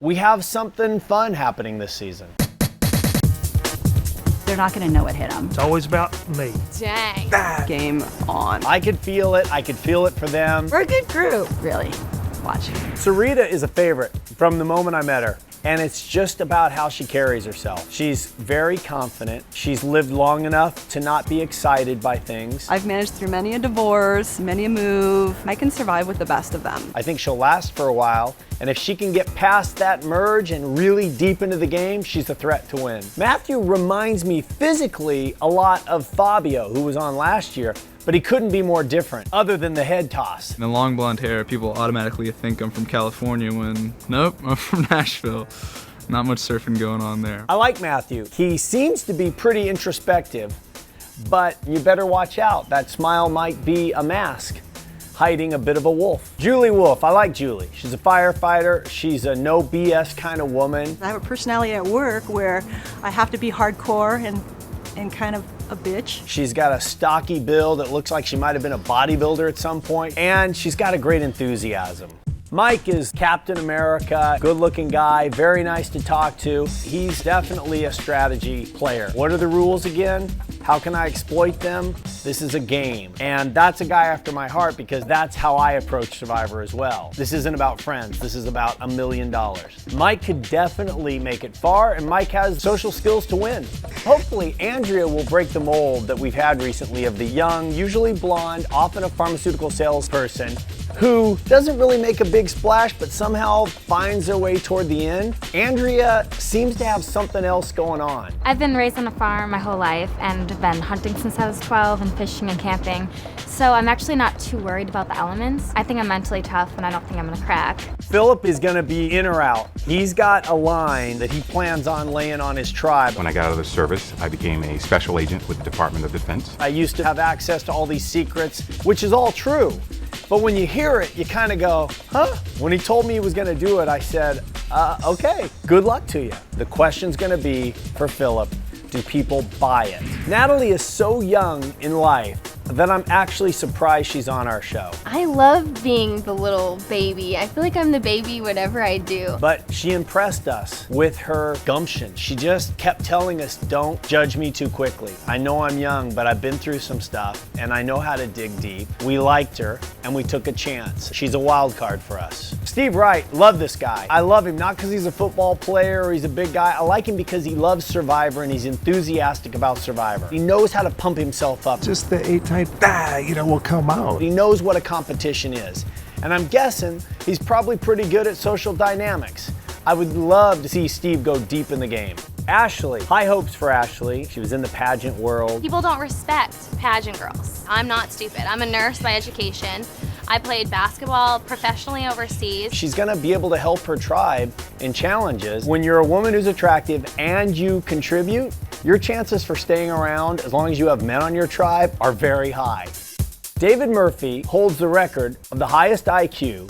We have something fun happening this season. They're not going to know what hit them. It's always about me. Dang. Game on. I could feel it. I could feel it for them. We're a good group. Really, watch. Sarita is a favorite from the moment I met her. And it's just about how she carries herself. She's very confident. She's lived long enough to not be excited by things. I've managed through many a divorce, many a move. I can survive with the best of them. I think she'll last for a while. And if she can get past that merge and really deep into the game, she's a threat to win. Matthew reminds me physically a lot of Fabio, who was on last year, but he couldn't be more different, other than the head toss. The long blonde hair, people automatically think I'm from California when, nope, I'm from Nashville. Not much surfing going on there. I like Matthew. He seems to be pretty introspective, but you better watch out. That smile might be a mask, hiding a bit of a wolf. Julie Wolf, I like Julie. She's a firefighter. She's a no BS kind of woman. I have a personality at work where I have to be hardcore and kind of a bitch. She's got a stocky build that looks like she might have been a bodybuilder at some point, and she's got a great enthusiasm. Mike is Captain America, good-looking guy, very nice to talk to. He's definitely a strategy player. What are the rules again? How can I exploit them? This is a game. And that's a guy after my heart because that's how I approach Survivor as well. This isn't about friends. This is about $1 million. Mike could definitely make it far, and Mike has social skills to win. Hopefully, Andrea will break the mold that we've had recently of the young, usually blonde, often a pharmaceutical salesperson who doesn't really make a big splash, but somehow finds their way toward the end. Andrea seems to have something else going on. I've been raised on a farm my whole life and been hunting since I was 12 and fishing and camping. So I'm actually not too worried about the elements. I think I'm mentally tough and I don't think I'm gonna crack. Philip is gonna be in or out. He's got a line that he plans on laying on his tribe. When I got out of the service, I became a special agent with the Department of Defense. I used to have access to all these secrets, which is all true. But when you hear it, you kind of go, huh? When he told me he was gonna do it, I said, okay, good luck to you. The question's gonna be for Philip, do people buy it? Natalie is so young in life that I'm actually surprised she's on our show. I love being the little baby. I feel like I'm the baby whatever I do. But she impressed us with her gumption. She just kept telling us, don't judge me too quickly. I know I'm young, but I've been through some stuff and I know how to dig deep. We liked her and we took a chance. She's a wild card for us. Steve Wright, love this guy. I love him not because he's a football player or he's a big guy. I like him because he loves Survivor and he's enthusiastic about Survivor. He knows how to pump himself up. Just the A-type, will come out. He knows what a competition is. And I'm guessing he's probably pretty good at social dynamics. I would love to see Steve go deep in the game. Ashley, high hopes for Ashley. She was in the pageant world. People don't respect pageant girls. I'm not stupid. I'm a nurse by education. I played basketball professionally overseas. She's gonna be able to help her tribe in challenges. When you're a woman who's attractive and you contribute, your chances for staying around, as long as you have men on your tribe, are very high. David Murphy holds the record of the highest IQ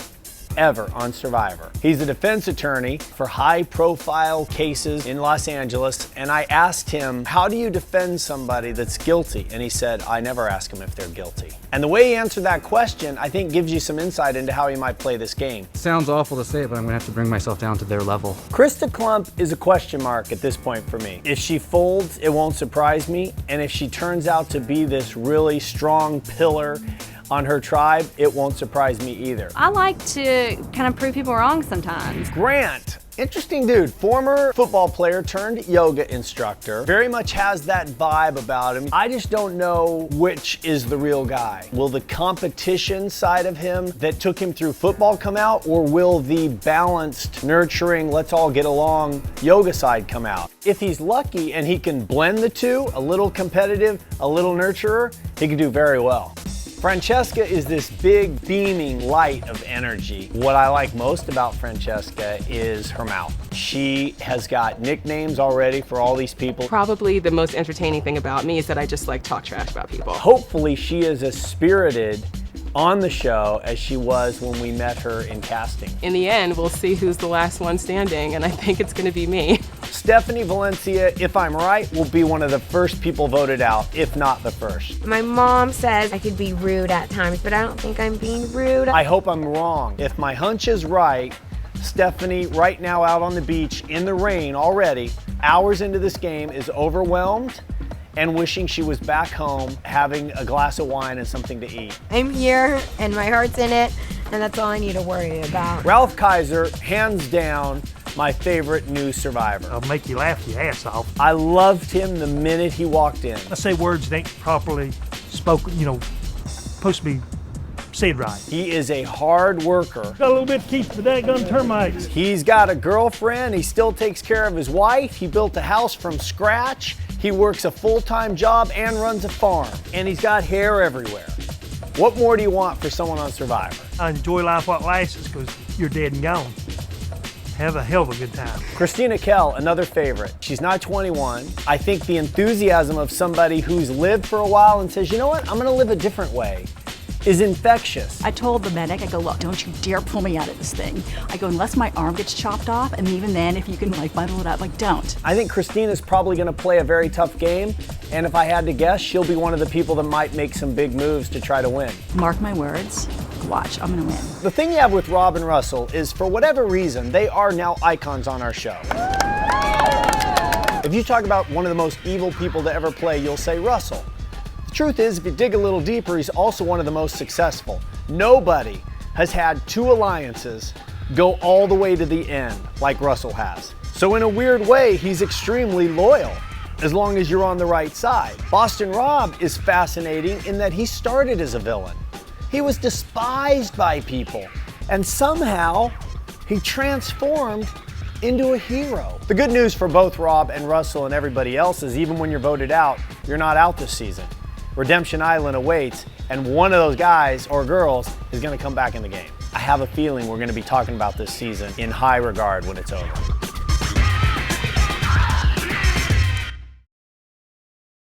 ever on Survivor. He's a defense attorney for high-profile cases in Los Angeles, and I asked him, how do you defend somebody that's guilty? And he said, I never ask them if they're guilty. And the way he answered that question, I think gives you some insight into how he might play this game. Sounds awful to say, but I'm gonna have to bring myself down to their level. Krista Klump is a question mark at this point for me. If she folds, it won't surprise me, and if she turns out to be this really strong pillar on her tribe, it won't surprise me either. I like to kind of prove people wrong sometimes. Grant, interesting dude, former football player turned yoga instructor, very much has that vibe about him. I just don't know which is the real guy. Will the competition side of him that took him through football come out, or will the balanced, nurturing, let's all get along yoga side come out? If he's lucky and he can blend the two, a little competitive, a little nurturer, he can do very well. Francesca is this big beaming light of energy. What I like most about Francesca is her mouth. She has got nicknames already for all these people. Probably the most entertaining thing about me is that I just like talk trash about people. Hopefully she is as spirited on the show as she was when we met her in casting. In the end, we'll see who's the last one standing, and I think it's gonna be me. Stephanie Valencia, if I'm right, will be one of the first people voted out, if not the first. My mom says I could be rude at times, but I don't think I'm being rude. I hope I'm wrong. If my hunch is right, Stephanie, right now out on the beach in the rain already, hours into this game, is overwhelmed and wishing she was back home having a glass of wine and something to eat. I'm here and my heart's in it, and that's all I need to worry about. Ralph Kaiser, hands down, my favorite new survivor. I'll make you laugh your ass off. I loved him the minute he walked in. I say words that ain't properly spoken, supposed to be said right. He is a hard worker. Got a little bit to keep the daggone termites. He's got a girlfriend. He still takes care of his wife. He built a house from scratch. He works a full-time job and runs a farm. And he's got hair everywhere. What more do you want for someone on Survivor? I enjoy life while it lasts because you're dead and gone. Have a hell of a good time. Christina Kell, another favorite. She's not 21. I think the enthusiasm of somebody who's lived for a while and says, you know what, I'm gonna live a different way, is infectious. I told the medic, I go, look, don't you dare pull me out of this thing. I go, unless my arm gets chopped off, and even then, if you can muddle it up, don't. I think Christina's probably gonna play a very tough game, and if I had to guess, she'll be one of the people that might make some big moves to try to win. Mark my words, watch, I'm gonna win. The thing you have with Rob and Russell is, for whatever reason, they are now icons on our show. If you talk about one of the most evil people to ever play, you'll say Russell. The truth is, if you dig a little deeper, he's also one of the most successful. Nobody has had two alliances go all the way to the end like Russell has. So in a weird way, he's extremely loyal, as long as you're on the right side. Boston Rob is fascinating in that he started as a villain. He was despised by people, and somehow he transformed into a hero. The good news for both Rob and Russell and everybody else is, even when you're voted out, you're not out this season. Redemption Island awaits, and one of those guys or girls is gonna come back in the game. I have a feeling we're gonna be talking about this season in high regard when it's over.